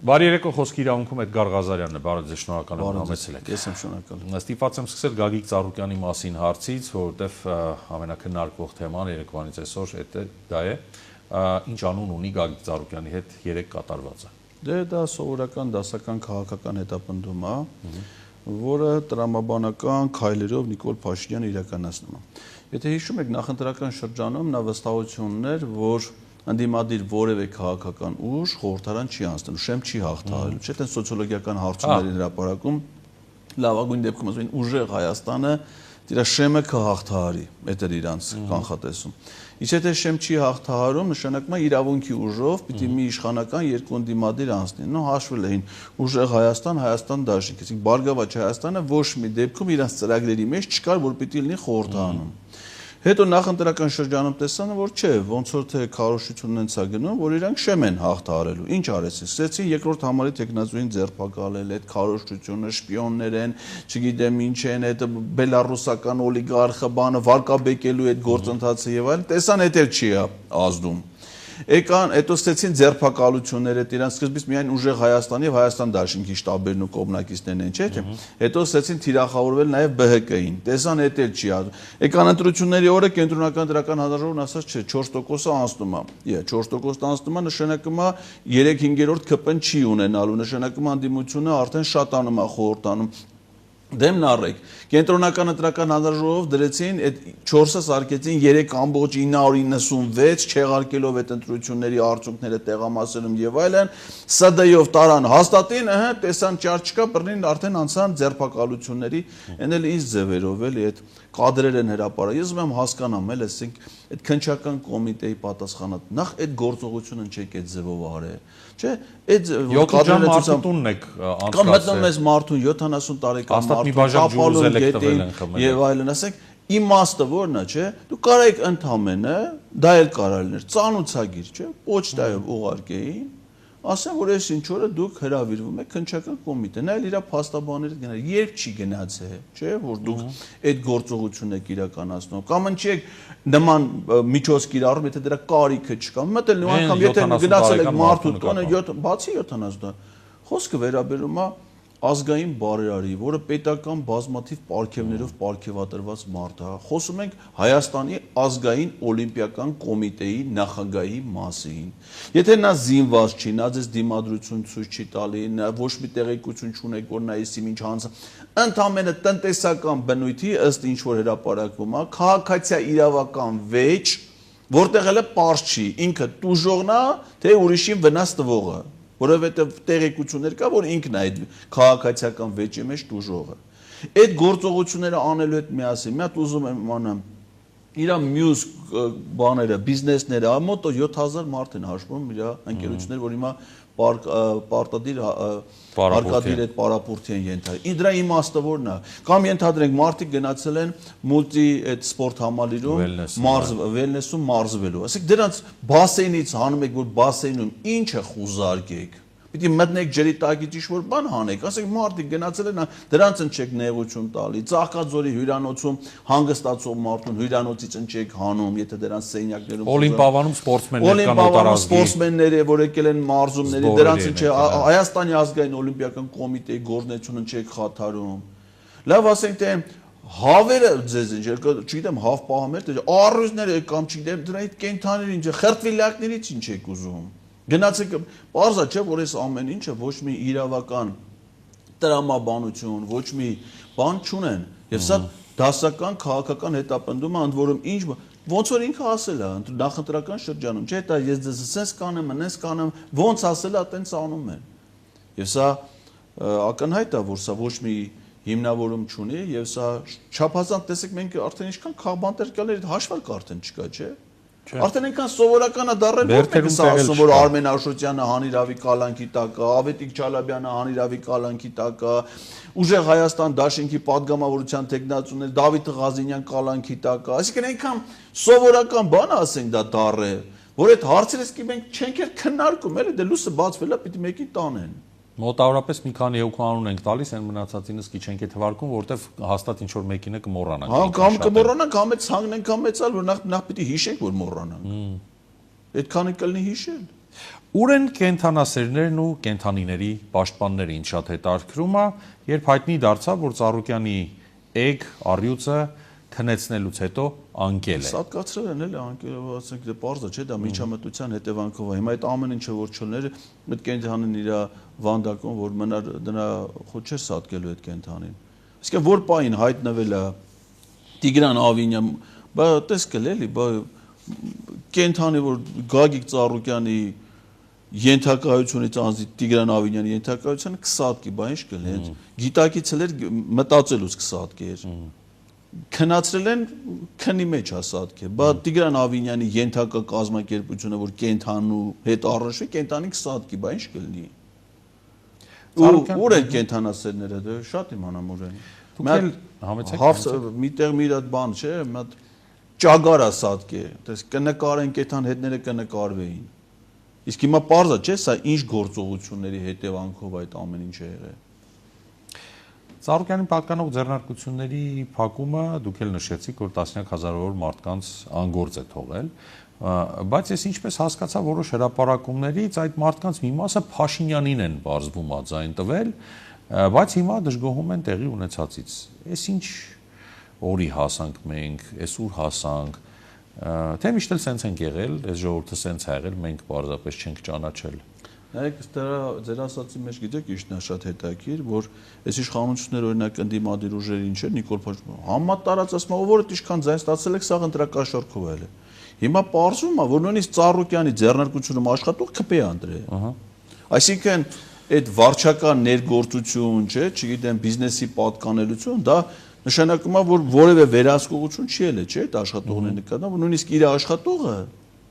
Բարի երեկո, խոսքի իրավունքում Էդգար Ղազարյանն է, բարի ձեզ, շնորհակալ եմ համեցել եք։ Ես եմ շնորհակալ։ Ստիպված եմ սկսել Գագիկ Ծառուկյանի մասին հարցից, որովհետև ամենակննարկվող թեման երեկվանից այսօր դա է, ինչ անուն ունի Գագիկ Ծառուկյանի հետ երեք կատարվածը։ Դե դա սովորական դասական քաղաքական հետապնդում է, որը տրամաբանական քայլերով Նիկոլ Փաշինյանը իրականացնում է։ Եթե հիշում եք, նախընտրական շրջանում նա վստահություն ուներ, որ ընդդիմադիր որևէ քաղաքական ուժ խորհրդարան չի անցնելու, շեմ չի հաղթահարելու, չէ՞ թե սոցիոլոգիական հարցումների հրապարակում լավագույն դեպքում ասում են ուժեղ Հայաստանը իր շեմը կհաղթահարի, դա էր իրանց կանխատեսում։ Իսկ եթե շեմ չի հաղթահարում, նշանակում է իրավունքի ուժով պիտի մի իշխանական երկու ընդդիմադիր անցնի։ Նո հաշվել էին ուժեղ Հայաստան, Հայաստան դաշինք, այսինքն Բարգավաճ Հայաստանը ոչ մի դեպքում իրանց ծրագրերի մեջ չկար, որ պիտի լինի խորհրդարանում։ Հետո նախընտրական շրջանում տեսան, որ չէ, ոնց որ թե քարոշությունն ենցա գնում, որ իրանք շեմ են հաղթահարելու։ Ինչ արեցին, սկսեցին երկրորդ համարի տեխնազույն ձերբակալել, այդ քարոշությունը, շպիոններ են, չգիտեմ ինչ են, այդ բելարուսական օլիգարխը բանը վարկաբեկելու այդ գործընթացը եւ այլն, տեսան դա չի ազդում։ Եկան, հետո ստեցին ձերբակալությունները, իրանք սկզբից միայն ուժեղ Հայաստանի եւ Հայաստան դաշինքի շտաբերն ու կողմնակիցներն են, չէ՞։ Հետո ստեցին թիրախավորվել նաեւ ԲՀԿ-ին։ Տեսան դա չի ազդում։ Եկան ընտրությունների օրը կենտրոնական դրական հանրաժողովն ասաց, չէ, 4%-ը անցնում է։ 4%-ը անցնում է, նշանակում է 3/5 ԿՊ-ն չի ունենալու, նշանակում է անդիմությունը արդեն շատանում է խորհրդանում։ Դեմն առեք, կենտրոնական ընտրական հանրաժողով դրեցին այդ 4-ը սարքեցին 3.996 չեղարկելով այդ ընտրությունների արդյունքները տեղամասերում եւ այլն, ՍԴ-ով տարան հաստատին, տեսան ճար չկա, բռնին արդեն անցան ձերբակալությունների, այն էլ ինչ ձևերով էլի այդ կադրեր են հրապարակել։ Ես ուզում եմ հասկանամ, ասենք այդ քննչական կոմիտեի պատասխանատ նախ այդ գործողությունը չեք այդ ձևով արել, չէ՞։ Այդ կադրերը ցույց եք անցկացրել։ Կամ մտնում ես մարդուն 70 տարեկան Ապալոն եւ այլն, ասենք իմաստը որն է, չէ՞։ Դու կարող եք ընդամենը, դա էլ կարող լիներ, ծանուցագիր, չէ՞, պոչտայով ուղարկեին, ասեն որ այս ինչ օրը դուք հրավիրվում եք քննչական կոմիտեն, այլ իր փաստաբանները գնալ, երբ չի գնացել, չէ՞, որ դուք այդ գործողությունն եք իրականացնում, կամ ինչի եք նման միջոց կիրառում, եթե դրա կարիքը չկա։ Մտել նույն անգամ եթե գնացել եք մարդու տանը, բացի 70, խոսքը վերաբերում է ազգային բարերարի, որը պետական բազմաթիվ պարգևներով պարգևատրված մարդ է։ Խոսում ենք Հայաստանի ազգային օլիմպիական կոմիտեի նախագահի մասին։ Եթե նա զինված չի, նա ձեզ դիմադրություն ցույց չի տալի, նա ոչ մի տեղեկություն չունեք, որ նա իսի ինչ հանձ, ընդամենը տնտեսական բնույթի ըստ ինչ որ հրապարակվում է, քաղաքացիա իրավական վեճ, որտեղ էլ պարզ չի, ինքը տուժողն է, թե ուրիշին վնաս տվողը։ Որովհետև տեղեկություններ կա, որ ինքն է այդ քաղաքացիական վեճի մեջ տուժողը։ Այդ գործողությունները անելու հետ միասին, մի հատ ուզում եմ իմանամ, իր մյուս բաները, բիզնեսները, մոտ 7000 մարդ են հաշվում իր ընկերություններ, որ հիմա պարտադիր արկադիր այդ պարապորտի են ենթարկել։ Դրա իմաստը որն է։ Կամ ենթադրենք մարդիկ գնացել են մուլտի այդ սպորտ համալիրում, վելնեսում մարզվելու։ Ասեք դրանց բասեյնից հանում եք, որ բասեյնում ինչը խուզարկեք։ Պիտի մտնեք ջրի տակից ինչ-որ բան հանեք, ասեք մարդիկ գնացել են, դրանց չեք նեղություն տալի, Ծաղկաձորի հյուրանոցում հանգստացող մարդուն հյուրանոցից չեք հանում, եթե դրանց սենյակներում Օլիմպիադանում սպորտսմեններ կան օտարազգի սպորտսմեններ, որ եկել են մարզումների, դրանց չէ Հայաստանի ազգային օլիմպիական կոմիտեի գործունեությունը չեք խաթարում։ Լավ ասենք թե հավերը ձեզ ինչ, չգիտեմ, հավ պահամեր, առյուծները կամ չգիտեմ, դրա այդ կենթաների ինչ, խրտվիլակներից ինչ եք ուզում։ Գնացեք, պարզա չէ, որ այս ամեն ինչը ոչ մի իրավական տրամաբանություն, ոչ մի բան չունեն։ Եվ սա դասական քաղաքական հետապնդում է, ընդ որում ինչ ոնց որ ինքը ասել է նախընտրական շրջանում, չէ՞, դա ես ձեզ ասես կանեմ, նես կանեմ, ոնց ասել է, տենց անում են։ Եվ սա ակնհայտ է, որ սա ոչ մի հիմնավորում չունի, եւ սա չափազանց տեսեք մենք արդեն ինչքան քաղբանտեր կան, հաշվարկ արդեն չկա, չէ՞։ Արդեն այնքան սովորական է դառել, որ ասում որ Արմեն Աշոտյանը հանիրավի կալանքի տակ է, Ավետիք Չալաբյանը հանիրավի կալանքի տակ է, ուժեղ Հայաստան դաշինքի падգամավորության տեխնացուներ Դավիթ Ղազինյան կալանքի տակ է, այսինքն այնքան սովորական բան է, ասենք դա դառել, որ այդ հարցերը իսկ մենք չենք էլ քննարկում, էլի դե լույսը բացվել է, պիտի մեկի տանեն։ Մոտավորապես մի քանի հոգու ենք տալիս, այն մնացածինս քիչ ենք թվարկում, որտեվ հաստատ ինչ որ մեկինը կմոռանանք։ Հա, կամ կմոռանանք, կամ այդ ցանգնենք, կամ մեծալ, որ նախ պիտի հիշենք, որ մոռանանք։ Այդքանը կլինի հիշել։ Ուր են կենթանասերներն ու կենթանիների պաշտպանները, ինչ շատ հետաքրքրում է, երբ հայտնի դարձավ, որ Ծառուկյանի էգ առյուծը քնեցնելուց հետո անկել է։ Սատկացրել են էլի անկելը, ասենք դե պարզ է, չէ՞, դա միջամտության հետևանքով է։ Հիմա այդ ամեն ինչը որ չլներ, այդ կենթանին իր վանդակում, որ մնար դրա խոչ չէր սատկելու այդ կենթանին։ Իսկ որ պահին հայտնվել է Տիգրան Ավինյան, բա տեսկել էլի, բա կենթանի որ Գագիկ Ծառուկյանի ենթակայությունից անձի Տիգրան Ավինյանի ենթակայությանը կսատկի, բա ինչ կլինի, հենց գիտակից էլ մտածելուց կսատկեր։ Քնացրել են քնի մեջ ասատկե, բա Տիգրան Ավինյանի ենթակա կազմակերպությունը, որ կենթանու հետ առնչվի, կենթանին կսատկի, բա ինչ կլինի։ Ուր են կենթանասերները, դե շատ իմանամ ուր են։ Միտեղ մի հատ բան չէ, մի հատ ճագար ասատկե, դες կնկարեն կենթան հետները կնկարվեին։ Իսկ հիմա պարզ է, չէ՞, սա ինչ գործողությունների հետևանքով այդ ամեն ինչը եղել։ Ծառուկյանին պատկանող ձեռնարկությունների փակումը դուք էլ նշեցիք, որ տասնյակ հազարավոր մարդկանց անգործ է թողել, բայց ես ինչպես հասկացա որոշ հրապարակումներից այդ մարդկանց մի մասը Փաշինյանին են բարձվում ածային տվել, բայց հիմա դժգոհում են տեղի ունեցածից։ Էս ինչ օրի հասանք մենք, էս ուր հասանք, թե միշտ էլ սենց ենք եղել, այս ժողովուրդը սենց է եղել, մենք պարզապես չենք ճանաչել։ Նայեք, ձեր ասացի մեջ գիտեք ինչն է շատ հետաքրքիր, որ այս իշխանությունները օրինակ ընդդիմադիր ուժերին չէ, Նիկոլ Փաշինյանը համատարած ասում է, որը ինչքան ձայն ստացել եք, սա ընտրակաշառքով էլ է։ Հիմա պարզվում է, որ նույնիսկ Ծառուկյանի ձեռնարկությունում աշխատող ԿՊ Անդրեյ է։ Այսինքն այդ վարչական ներգործություն, չէ, չգիտեմ, բիզնեսի պատկանելություն, դա նշանակում է, որ որևէ վերահսկողություն չի ելել, չէ, այդ աշխատողների նկատմամբ, նույնիսկ իր աշխատողը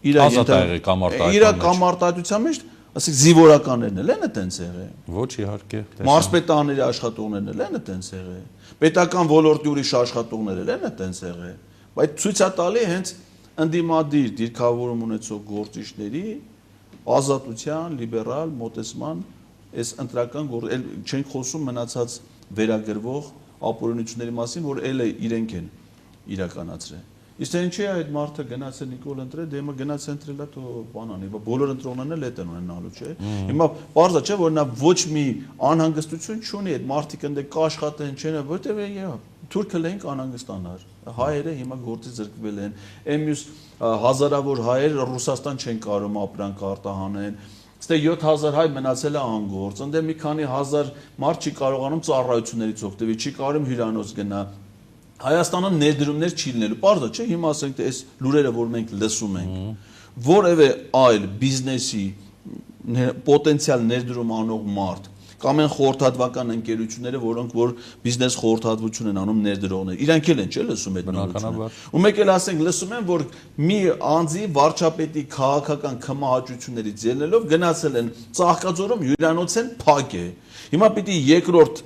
իր կամարտադրության մեջ, ասենք զինվորականներն էլ են այդտենց եղել։ Ոչ, իհարկե։ Մարզպետաների աշխատողներն էլ են այդտենց եղել։ Պետական ոլորտի ուրիշ աշխատողներ էլ են այդտենց եղել։ Բայց ցույց է տալի հենց ընդդիմադիր դիրքավորում ունեցող գործիչների ազատության, լիբերալ մոտեցման այս ընտրական չենք խոսում մնացած վերագրվող ապօրինությունների մասին, որ էլ իրենք են իրականացրել։ Իսկ թե ինչի է այդ մարդը գնացել Նիկոլ ընտրել, դե հիմա գնացել ընտրելա թո բանանի, բոլոր ընտրողներն էլ էդ են ունենալու, չէ։ Հիմա պարզ է, չէ, որ նա ոչ մի անհանգստություն չունի, այդ մարդիկ ընդ կաշխատեն, չեն, որտեղ թուրքը լենք անհանգստանար։ Հայերը հիմա գործից զրկվել են, մյուս հազարավոր հայեր Ռուսաստան չեն կարող ապրանք արտահանեն։ Ստե 7000 հայ մնացել է անգործ, ընդ մի քանի հազար մարդ չի կարողանում ծառայություններից օգտվել, չի կարողանում հյուրանոց գնա։ Հայաստանը ներդրումներ չի լինելու։ Պարզ է, չէ՞, հիմա ասենք թե այս լուրերը, որ մենք լսում ենք, որևէ այլ բիզնեսի պոտենցիալ ներդրում անող մարդ կամ այն խորհրդատվական ընկերությունները, որոնք որ բիզնես խորհրդատվություն են անում ներդրողներ, իրանք էլ են, չէ՞, լսում այդ նորությունը։ Ու մեկ էլ ասենք լսում են, որ մի անձի վարչապետի քաղաքական կմահաճություններից ելնելով գնացել են Ծաղկաձորում հյուրանոց են փակ է։ Հիմա պիտի երկրորդ,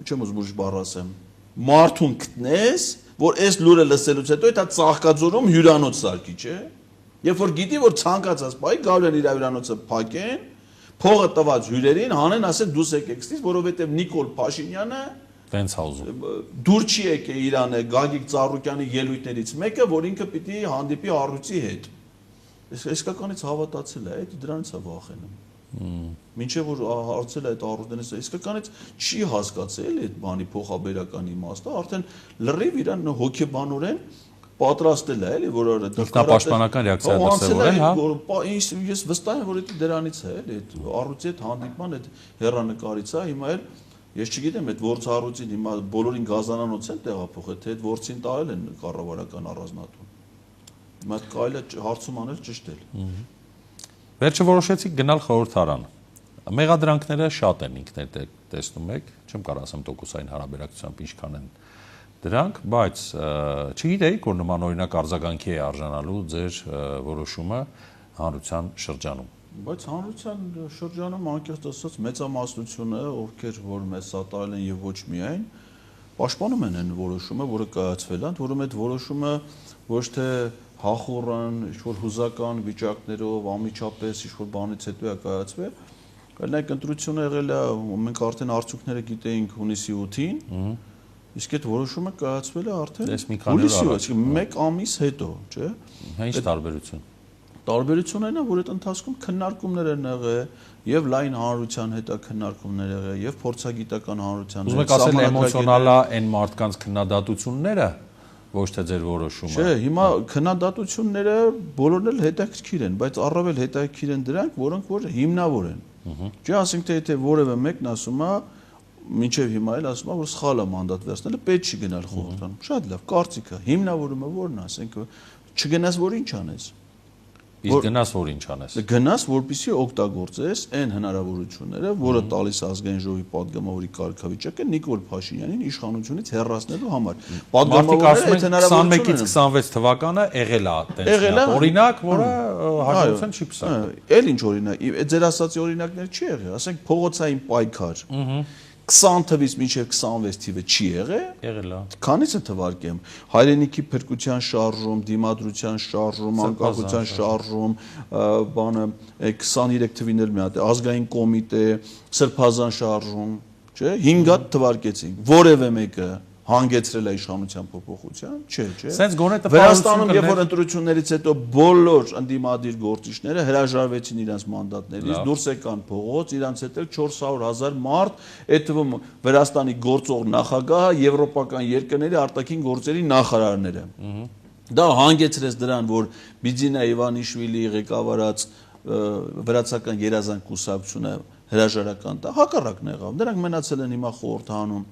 չեմ ուզում ուրիշ բառ ասեմ, մարդուն գտնես, որ այս լուրը լսելուց հետո դա Ծաղկաձորում հյուրանոց սարքի, չէ։ Երբ որ գիտի, որ ցանկացած բայ գալու են իր հյուրանոցը փակեն, փողը տված հյուրերին հանեն, ասեն դուս եկեք ստից, որովհետև Նիկոլ Փաշինյանը տենց հաուզում դուր չի եկել Իրանը Գագիկ Ծառուկյանի ելույթներից մեկը, որ ինքը պիտի հանդիպի առյուծի հետ։ Իսկականից հավատացել է, այդ դրանից է վախենում։ Մինչև որ հարցել է այդ առույցներից, իսկականից չի հասկացել այդ բանի փոխաբերական իմաստը, արդեն լրիվ իրան հոգեբանորեն պատրաստել է, էլի, որ ինքնապաշտպանական ռեակցիա դրսևորել, հա։ Ես վստահ եմ, որ դա դրանից է, էլի, այդ առույցի հետ հանդիպման այդ հեռանկարից է, հիմա էլ ես չգիտեմ, այդ որց առույցին հիմա բոլորին գազանանոց են տեղափոխել, թե այդ որցին տարել են կառավարական առանձնատուն։ Հիմա կարելի է հարցում անել ճշտել։ Վերջը որոշեցիք գնալ խորհրդարան։ Մեղադրանքները շատ են ինքներդ տեսնում եք, չեմ կարող ասեմ տոկոսային հարաբերակցությամբ ինչքան են դրանք, բայց չգիտեիք, որ նման օրինակ արձագանքի է արժանալու ձեր որոշումը հանրության շրջանում։ Բայց հանրության շրջանում անկեղծ ասած մեծամասնությունը, ովքեր որ մեզ սատարել են եւ ոչ միայն, պաշտպանում են այն որոշումը, որը կայացվել է, որում այդ որոշումը ոչ թե հախուռան, ինչ-որ հուզական վիճակներով, անմիջապես ինչ-որ բանից հետո է կայացվել, այլ նայեք ընտրությունը եղել է, մենք արդեն արդյունքները գիտեինք հունիսի 8-ին, իսկ այդ որոշումը կայացվել է արդեն հուլիսի 1 ամիս հետո, չէ՞։ Ինչ տարբերություն։ Տարբերությունն է, որ այդ ընթացքում քննարկումներ են եղել եւ լայն հանրության հետ քննարկումներ եղել եւ փորձագիտական հանրության հետ։ Ուզում եք ասել էմոցիոնալա այն մարդկանց քննադատությունները, ոչ թե ձեր որոշումը։ Չէ, հիմա քննադատությունները բոլորն էլ հետաքրքիր են, բայց առավել հետաքրքիր են դրանք, որոնք որ հիմնավոր են։ Չէ, ասենք թե եթե որևէ մեկն ասում է, մինչև հիմա էլ ասում է, որ սխալ է մանդատ վերցնելը, պետք չի գնալ խորհրդարան։ Շատ լավ, կարծիքը, հիմնավորումը ո՞րն է, ասենք չգնաս որ ինչ անես։ Իսկ գնաս որ ինչ անես։ Գնաս, որպեսզի օգտագործես այն հնարավորությունները, որը տալիս ազգային ժողովի падգամավորի կարգավիճակը Նիկոլ Փաշինյանին իշխանությունից հեռացնելու համար։ Պատգամավորները այդ հնարավորությունները 21-ից 26 թվականը եղել է այդպես օրինակ, որը հաջողության չի պսակվել։ Էլ ինչ օրինակ, ձեր ասացի օրինակներ չի եղել, ասենք փողոցային պայքար։ 20 թվից մինչև 26 թիվը չի եղել է։ Քանիսը թվարկեմ, հայրենիքի փրկության շարժում, դիմադրության շարժում, անկախության շարժում, բանը 23 թվին էլ մի հատ ազգային կոմիտե, սրբազան շարժում, չէ՞, 5 հատ թվարկեցինք, որևէ մեկը հանգեցրել է իշխանության փոփոխության, չէ։ Սենց գոնե Վրաստանում երբ որ ընտրություններից հետո բոլոր ընդդիմադիր գործիչները հրաժարվեցին իրենց մանդատներից, դուրս եկան փողոց, իրանց հետ էլ 400,000 մարդ, այդ թվում Վրաստանի գործող նախագահը, եվրոպական երկրների արտաքին գործերի նախարարները։ Դա հանգեցրեց դրան, որ Բիձինա Իվանիշվիլի ղեկավարած վրացական երազանք կուսակցությունը հրաժարական տա, հակառակն եղավ։ Նրանք մնացել են հիմա խորհրդանում։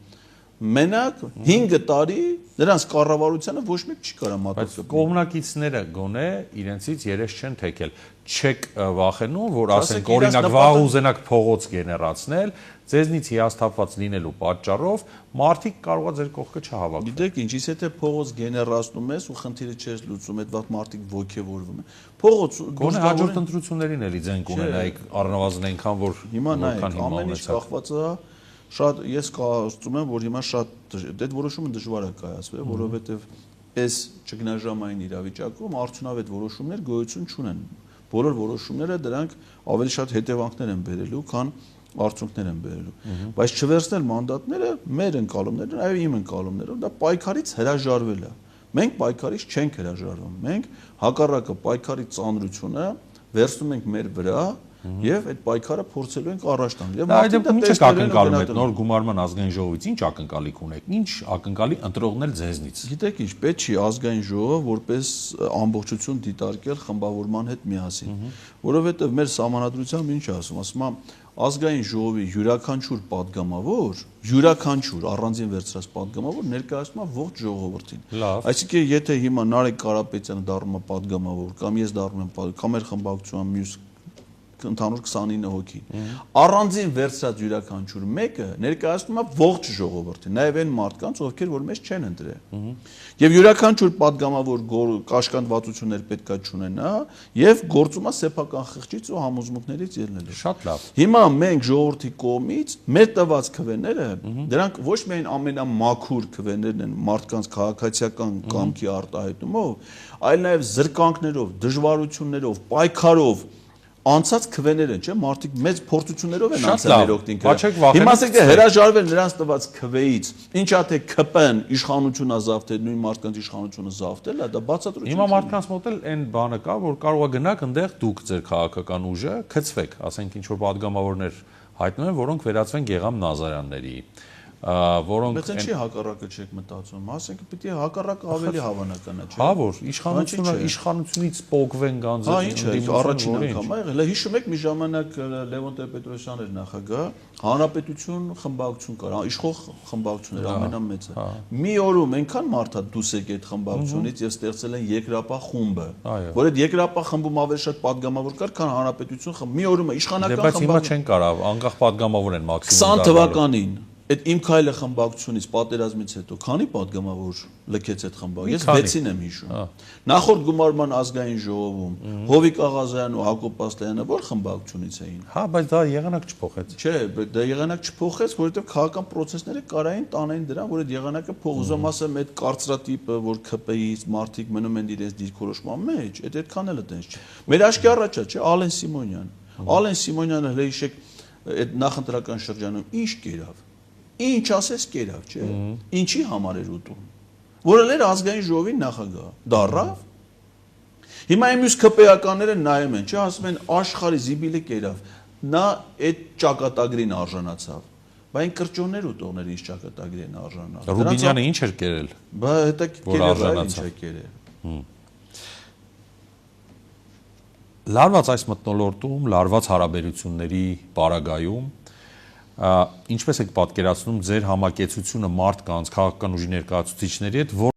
Մենակ 5 տարի նրանց կառավարությանը ոչ մեկ չի կարող մատուցել։ Բայց կողմնակիցները գոնե իրենցից երես չեն թեքել։ Չեք վախենում, որ ասենք օրինակ վաղ ուզենակ փողոց գեներացնել, ձեզնից հիասթափված լինելու պատճառով մարդիկ կարող է ձեր կողքը չհավաքեն։ Գիտեք ինչ, իսկ եթե փողոց գեներացնում ես ու խնդիրը չես լուծում, այդ վաղ մարդիկ ողջևորվում են։ Փողոց գոնե հաջորդ ընտրություններին էլի ձեն կունենայիք առնվազն այնքան որ հիմա նայեք, ամեն ինչ կախված է շատ ես կարծում եմ, որ հիմա շատ այդ որոշումը դժվար է կայացվել, որովհետև այս ճգնաժամային իրավիճակում արդյունավետ որոշումներ գոյություն չունեն։ Բոլոր որոշումները դրանք ավելի շատ հետևանքներ են բերելու, քան արդյունքներ են բերելու։ Բայց չվերցնել մանդատները մեր ընկալումներն են, այո, իմ ընկալումներով, դա պայքարից հրաժարվել է։ Մենք պայքարից չենք հրաժարվում։ Մենք հակառակը պայքարի ծանրությունը վերցնում ենք մեր վրա եւ այդ պայքարը փորձելու ենք առաջ տանել։ Եվ այդ դեպքում ինչ ակնկալում եք նոր գումարման ազգային ժողովից, ինչ ակնկալիք ունեք, ինչ ակնկալի ընտրողներ ձեզնից։ Գիտեք ինչ, պետք չի ազգային ժողովը որպես ամբողջություն դիտարկել խմբավորման հետ միասին, որովհետեւ մեր սահմանադրությամբ ինչ ասում է ազգային ժողովի յուրաքանչյուր յուրաքանչյուր առանձին վերցրած падգամավոր ներկայացնում է ողջ ժողովրդին։ Այսինքն եթե հիմա Նարեկ Կարապետյանը դառնում է падգամավոր կամ ես դառնում եմ կամ մեր խմբակցության մյուս ընդհանուր 29 հոգի։ Առանձին վերցրած յուրաքանչյուր մեկը ներկայացնում է ողջ ժողովրդին, նաև այն մարդկանց, ովքեր որ մեզ չեն ընտրել։ Եվ յուրաքանչյուր падգամավոր կաշկանդվածություններ պետքա չունենա եւ գործում է սեփական խղճից ու համոզմունքներից ելնելով։ Շատ լավ։ Հիմա մենք ժողովրդի կողմից մեր տված քվեները, դրանք ոչ միայն ամենամաքուր քվեներն են մարդկանց քաղաքացիական կամքի արտահայտումով, այլ նաև զրկանքներով, դժվարություններով, պայքարով անցած քվեներ են, չէ՞, մարդիկ մեծ փորձություններով են անցել մեր օգտին։ Հիմա ասեք թե հրաժարվել նրանց տված քվեից, ինչա թե ԿՊ-ն իշխանությունը զավթել, նույն մարդկանց իշխանությունը զավթել, դա բացատրություն է։ Հիմա մարդկանց մոտ էլ այն բանը կա, որ կարող է գնաք այնտեղ դուք ձեր քաղաքական ուժը գցվեք, ասենք ինչ որ падգամավորներ հայտնում են, որոնք վերածվեն Գեգամ Նազարյանների, որոնք Բայց ինչի հակառակը չեք մտածում, ասենք պիտի հակառակը ավելի հավանական է, չէ՞։ Հա, որ իշխանությունից պոկվեն գանձը։ Հա, ինչ է, առաջին անգամ ա եղել։ Հիշում եք մի ժամանակ Լևոն Տեր-Պետրոսյանն էր նախագահ, Հանրապետություն խմբակցություն կար, իշխող խմբակցություն էր ամենամեծը։ Մի օրում այնքան մարդ է դուրս եկել այդ խմբակցությունից եւ ստեղծել են Երկրապահ խումբը, որ այդ Երկրապահ խմբում ավելի շատ падգամավոր կար, քան Հանրապետություն խմբ։ Մի օրում է իշխանական խմբակցություն։ Բայց հիմա չեն կարող, անկախ падգամավոր են մաքսիմում 20 թվականին այդ իմ քայլը խմբակցությունից պատերազմից հետո քանի падգամավոր լքեց այդ խմբակը։ Ես 6-ին եմ հիշում։ Նախորդ գումարման ազգային ժողովում Հովիկ Աղազարյանն ու Հակոբ Ասլյանը որ խմբակցությունից էին։ Հա, բայց դա եղանակ չփոխեց։ Չէ, դա եղանակ չփոխեց, որովհետև քաղաքական process-ները կարային տանային դրան, որ այդ եղանակը փոխում ասեմ այդ կարծրատիպը, որ ԿՊ-ից մարդիկ մնում են իրենց դիրքորոշման մեջ, այդքան էլ տենց չէ։ Մեր աչքի առաջա, չէ, Ալեն Սիմոնյան։ Ալեն Սիմոնյանը հիշեք այդ նախընտրական շրջանում ինչ կերավ։ Ինչ ասես կերավ, չէ։ Ինչի համար էր ուտում։ Որը լեր ազգային ժողովի նախագահ։ Դառավ։ Հիմա այն մյուս ԿՊ-ականները նայում են, չէ, ասում են աշխարհի զիբիլը կերավ։ Նա այդ ճակատագրին արժանացավ։ Բայց այն կրճոններ ու տողներ ինչ ճակատագրի են արժանացել։ Ռուբինյանը ինչ էր կերել։ Բա հետա կերել ինչ է կերել։ Լարված այս մթնոլորտում, լարված հարաբերությունների պարագայում ինչպես եք պատկերացնում ձեր համակեցությունը մարդկանց, քաղաքական ուժի ներկայացուցիչների հետ,